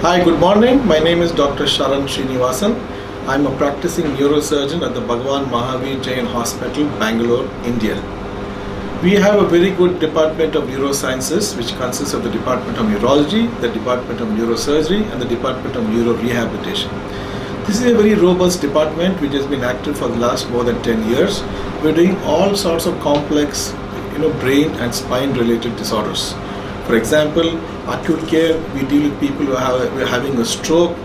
Hi, good morning. My name is Dr. Sharan Srinivasan. I'm a practicing neurosurgeon at the Bhagwan Mahaveer Jain Hospital, Bengaluru, India. We have a very good department of neurosciences, which consists of the Department of Neurology, the Department of Neurosurgery, and the Department of Neurorehabilitation. This is a very robust department which has been active for the last more than 10 years. We're doing all sorts of complex, brain and spine related disorders. For example, acute care, we deal with people who are having a stroke,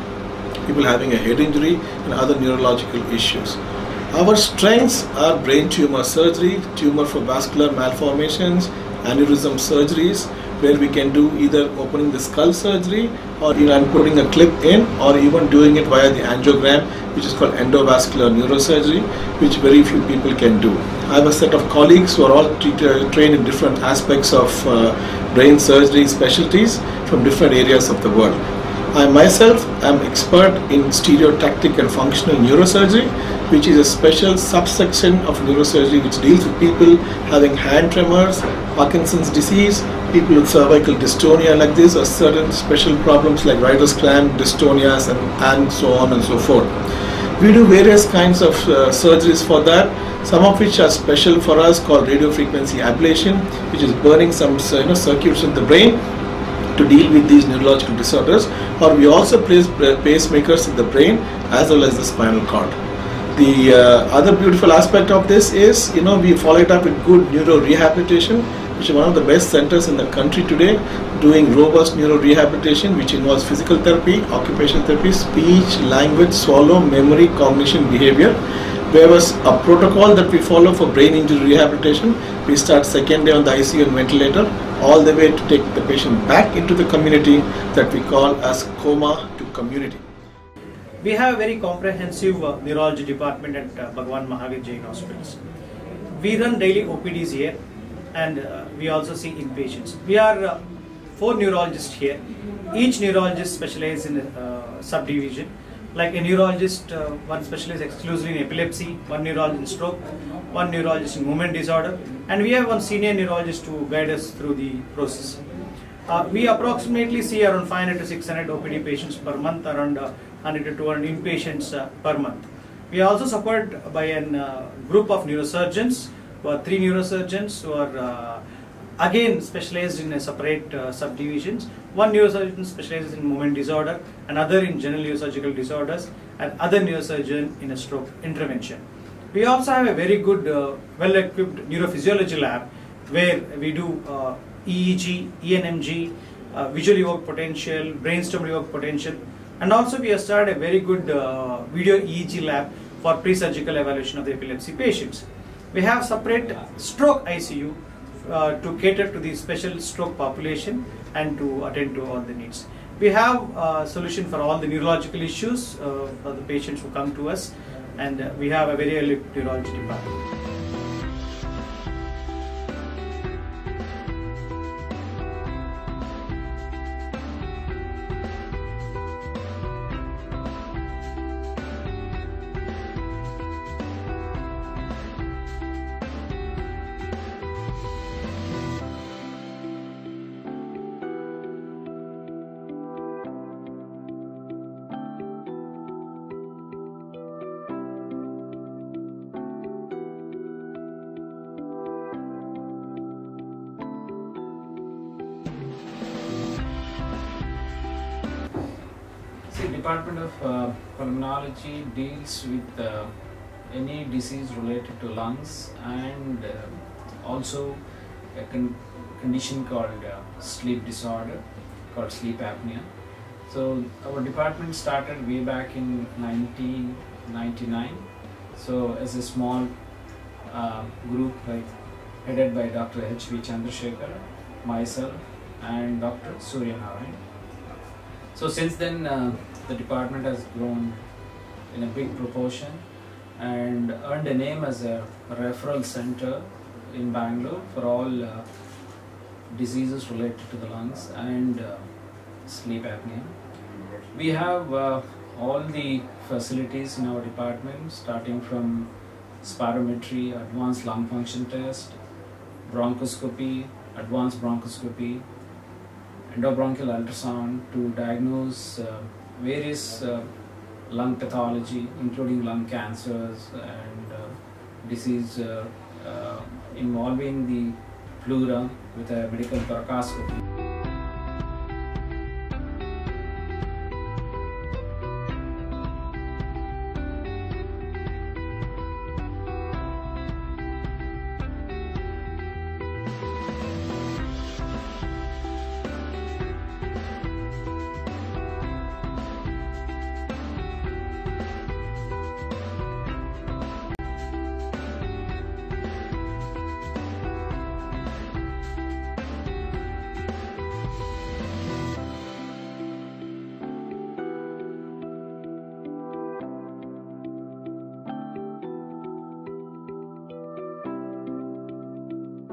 people having a head injury, and other neurological issues. Our strengths are brain tumor surgery, tumor for vascular malformations, aneurysm surgeries, where we can do either opening the skull surgery or even putting a clip in, or even doing it via the angiogram, which is called endovascular neurosurgery, which very few people can do. I have a set of colleagues who are all trained in different aspects of brain surgery specialties from different areas of the world. I myself am expert in stereotactic and functional neurosurgery, which is a special subsection of neurosurgery which deals with people having hand tremors, Parkinson's disease, people with cervical dystonia like this, or certain special problems like writer's cramp, dystonias, and so on and so forth. We do various kinds of surgeries for that, some of which are special for us, called radiofrequency ablation, which is burning some circuits in the brain to deal with these neurological disorders, or we also place pacemakers in the brain as well as the spinal cord. The other beautiful aspect of this is, we follow it up with good neurorehabilitation, which is one of the best centers in the country today, doing robust neurorehabilitation, which involves physical therapy, occupational therapy, speech, language, swallow, memory, cognition, behavior. We have a protocol that we follow for brain injury rehabilitation. We start second day on the ICU and ventilator, all the way to take the patient back into the community, that we call as coma to community. We have a very comprehensive neurology department at Bhagwan Mahaveer Jain Hospital. We run daily OPDs here, and we also see inpatients. We are 4 neurologists here. Each neurologist specializes in a subdivision. Like a neurologist, one specializes exclusively in epilepsy, one neurologist in stroke, one neurologist in movement disorder, and we have one senior neurologist to guide us through the process. We approximately see around 500 to 600 OPD patients per month, around 100 to 200 inpatients per month. We are also supported by a group of neurosurgeons, who are 3 neurosurgeons who are again specialized in a separate subdivisions. One neurosurgeon specializes in movement disorder, another in general neurosurgical disorders, and other neurosurgeon in a stroke intervention. We also have a very good, well-equipped neurophysiology lab, where we do EEG, ENMG, visual evoked potential, brainstem evoked potential, and also we have started a very good video EEG lab for pre-surgical evaluation of the epilepsy patients. We have separate stroke ICU to cater to the special stroke population and to attend to all the needs. We have a solution for all the neurological issues for the patients who come to us, and we have a very early neurology department. The Department of Pulmonology deals with any disease related to lungs, and also a condition called sleep disorder, called sleep apnea. So our department started way back in 1999. So as a small group, headed by Dr. H.V. Chandrasekhar, myself, and Dr. Surya Narayan. So since then, the department has grown in a big proportion and earned a name as a referral center in Bangalore for all diseases related to the lungs and sleep apnea. We have all the facilities in our department, starting from spirometry, advanced lung function test, bronchoscopy, advanced bronchoscopy, endobronchial ultrasound to diagnose various lung pathology, including lung cancers and disease involving the pleura with a medical thoracoscopy.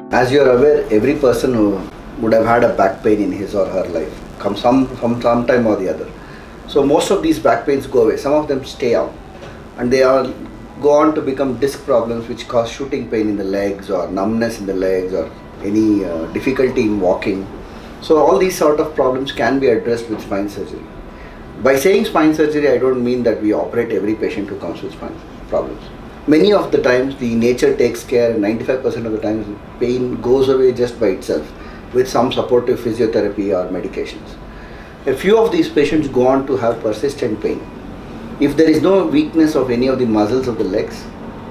As you are aware, every person who would have had a back pain in his or her life comes some time or the other. So most of these back pains go away. Some of them stay out, and they all go on to become disc problems, which cause shooting pain in the legs or numbness in the legs or any difficulty in walking. So all these sort of problems can be addressed with spine surgery. By saying spine surgery, I don't mean that we operate every patient who comes with spine problems. Many of the times the nature takes care, and 95% of the times pain goes away just by itself with some supportive physiotherapy or medications. A few of these patients go on to have persistent pain. If there is no weakness of any of the muscles of the legs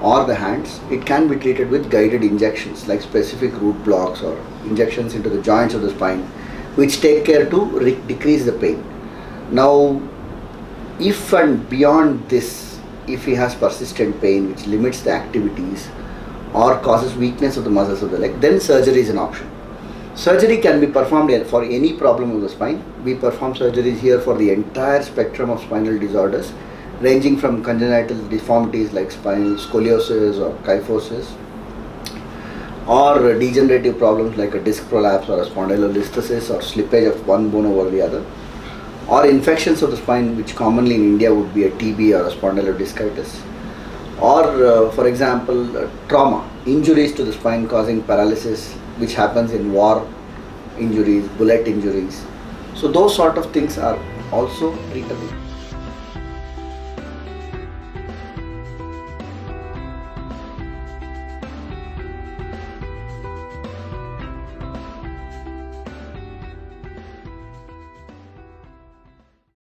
or the hands, it can be treated with guided injections like specific root blocks or injections into the joints of the spine, which take care to decrease the pain. Now, if and beyond this, if he has persistent pain which limits the activities or causes weakness of the muscles of the leg, then surgery is an option. Surgery can be performed for any problem of the spine. We perform surgeries here for the entire spectrum of spinal disorders, ranging from congenital deformities like spinal scoliosis or kyphosis, or degenerative problems like a disc prolapse or a spondylolisthesis or slippage of one bone over the other, or infections of the spine, which commonly in India would be a TB or a spondylodiscitis, or for example trauma, injuries to the spine causing paralysis, which happens in war injuries, bullet injuries. So those sort of things are also treatable.